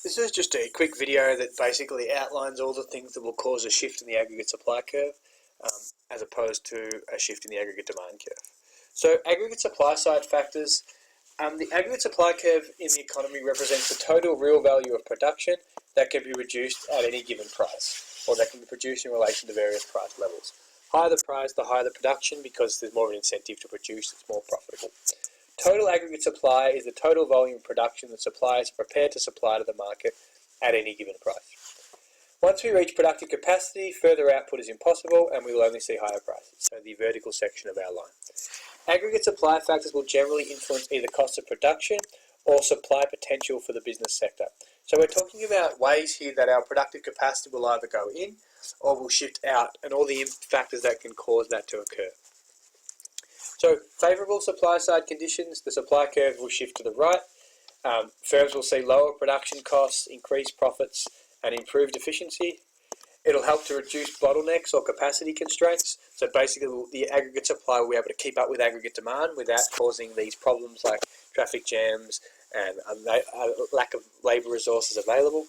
This is just a quick video that basically outlines all the things that will cause a shift in the aggregate supply curve as opposed to a shift in the aggregate demand curve. So aggregate supply side factors, the aggregate supply curve in the economy represents the total real value of production that can be reduced at any given price, or that can be produced in relation to various price levels. Higher the price, the higher the production, because there's more of an incentive to produce, it's more profitable. Total aggregate supply is the total volume of production that suppliers are prepared to supply to the market at any given price. Once we reach productive capacity, further output is impossible and we will only see higher prices, so the vertical section of our line. Aggregate supply factors will generally influence either cost of production or supply potential for the business sector. So we're talking about ways here that our productive capacity will either go in or will shift out, and all the factors that can cause that to occur. So favourable supply side conditions, the supply curve will shift to the right. Firms will see lower production costs, increased profits and improved efficiency. It'll help to reduce bottlenecks or capacity constraints. So basically the aggregate supply will be able to keep up with aggregate demand without causing these problems like traffic jams and lack of labour resources available.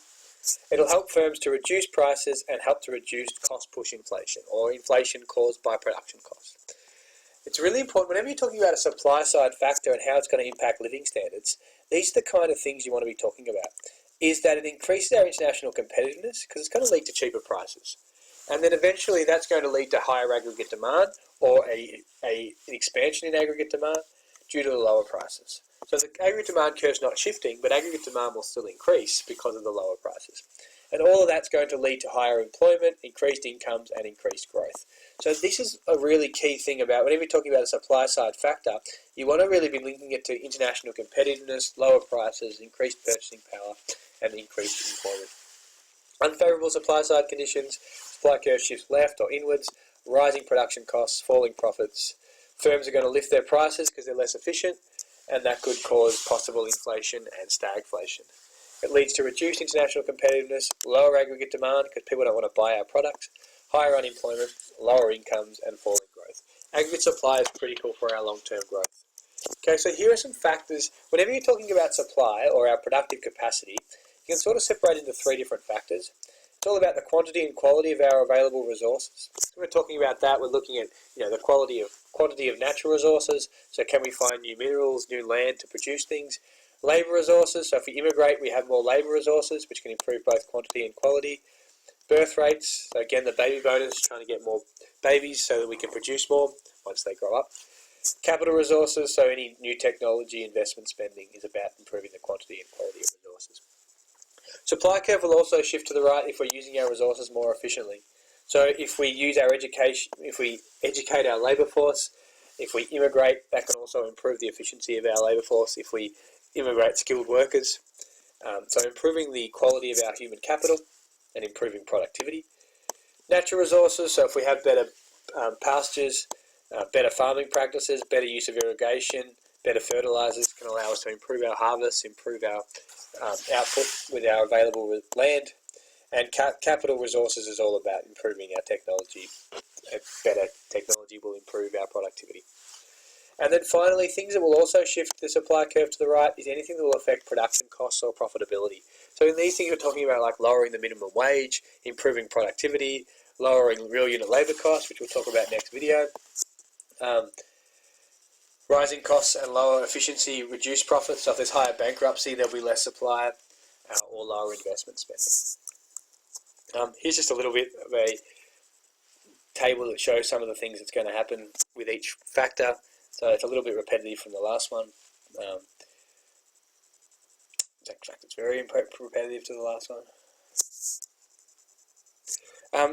It'll help firms to reduce prices and help to reduce cost push inflation, or inflation caused by production costs. It's really important, whenever you're talking about a supply side factor and how it's going to impact living standards, these are the kind of things you want to be talking about. Is that it increases our international competitiveness, because it's going to lead to cheaper prices. And then eventually that's going to lead to higher aggregate demand, or an expansion in aggregate demand due to the lower prices. So the aggregate demand curve is not shifting, but aggregate demand will still increase because of the lower prices. And all of that's going to lead to higher employment, increased incomes and increased growth. So this is a really key thing about, whenever you're talking about a supply side factor, you want to really be linking it to international competitiveness, lower prices, increased purchasing power and increased employment. Unfavourable supply side conditions, supply curve shifts left or inwards, rising production costs, falling profits. Firms are going to lift their prices because they're less efficient, and that could cause possible inflation and stagflation. It leads to reduced international competitiveness, lower aggregate demand because people don't want to buy our products, higher unemployment, lower incomes and falling growth. Aggregate supply is critical for our long-term growth. Okay, so here are some factors. Whenever you're talking about supply or our productive capacity, you can sort of separate into three different factors. It's all about the quantity and quality of our available resources. So we're talking about that, we're looking at the quantity of natural resources. So can we find new minerals, new land to produce things? Labour resources, so if we immigrate we have more labour resources which can improve both quantity and quality. Birth rates, so again the baby boomers trying to get more babies so that we can produce more once they grow up. Capital resources, so any new technology investment spending is about improving the quantity and quality of resources. Supply curve will also shift to the right if we're using our resources more efficiently. So if we use our education, if we educate our labour force, if we immigrate, that can also improve the efficiency of our labour force if we immigrate skilled workers. So improving the quality of our human capital and improving productivity. Natural resources, so if we have better pastures, better farming practices, better use of irrigation, better fertilisers can allow us to improve our harvests, improve our output with our available land. And capital resources is all about improving our technology. Better technology will improve our productivity. And then finally, things that will also shift the supply curve to the right is anything that will affect production costs or profitability. So in these things we're talking about like lowering the minimum wage, improving productivity, lowering real unit labour costs, which we'll talk about next video. Rising costs and lower efficiency reduce profits, so if there's higher bankruptcy there'll be less supply or lower investment spending. Here's just a little bit of a table that shows some of the things that's going to happen with each factor. So it's a little bit repetitive from the last one. In fact, it's very repetitive to the last one.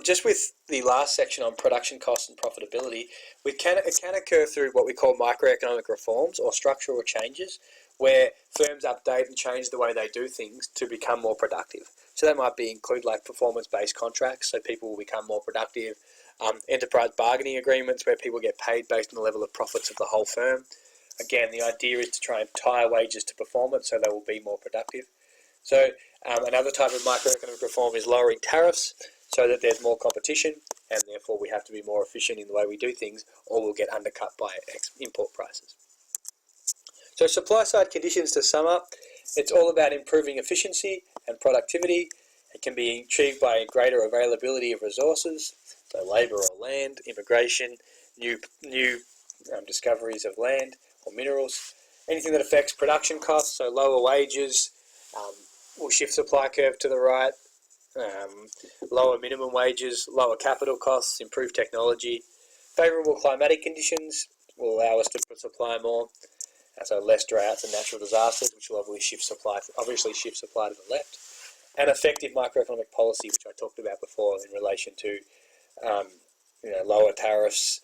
Just with the last section on production costs and profitability, it can occur through what we call microeconomic reforms or structural changes, where firms update and change the way they do things to become more productive. So that might include like performance-based contracts, so people will become more productive. Enterprise bargaining agreements where people get paid based on the level of profits of the whole firm. Again, the idea is to try and tie wages to performance so they will be more productive. So another type of microeconomic reform is lowering tariffs so that there's more competition and therefore we have to be more efficient in the way we do things or we'll get undercut by import prices. So supply side conditions, to sum up, It's all about improving efficiency and productivity. It can be achieved by greater availability of resources, so labour or land, immigration, new discoveries of land or minerals. Anything that affects production costs, so lower wages, will shift supply curve to the right. Lower minimum wages, lower capital costs, improved technology. Favourable climatic conditions will allow us to supply more, so less droughts and natural disasters, which will obviously shift supply to the left. And effective microeconomic policy, which I talked about before in relation to lower tariffs,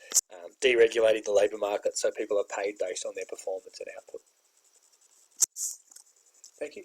deregulating the labour market so people are paid based on their performance and output. Thank you.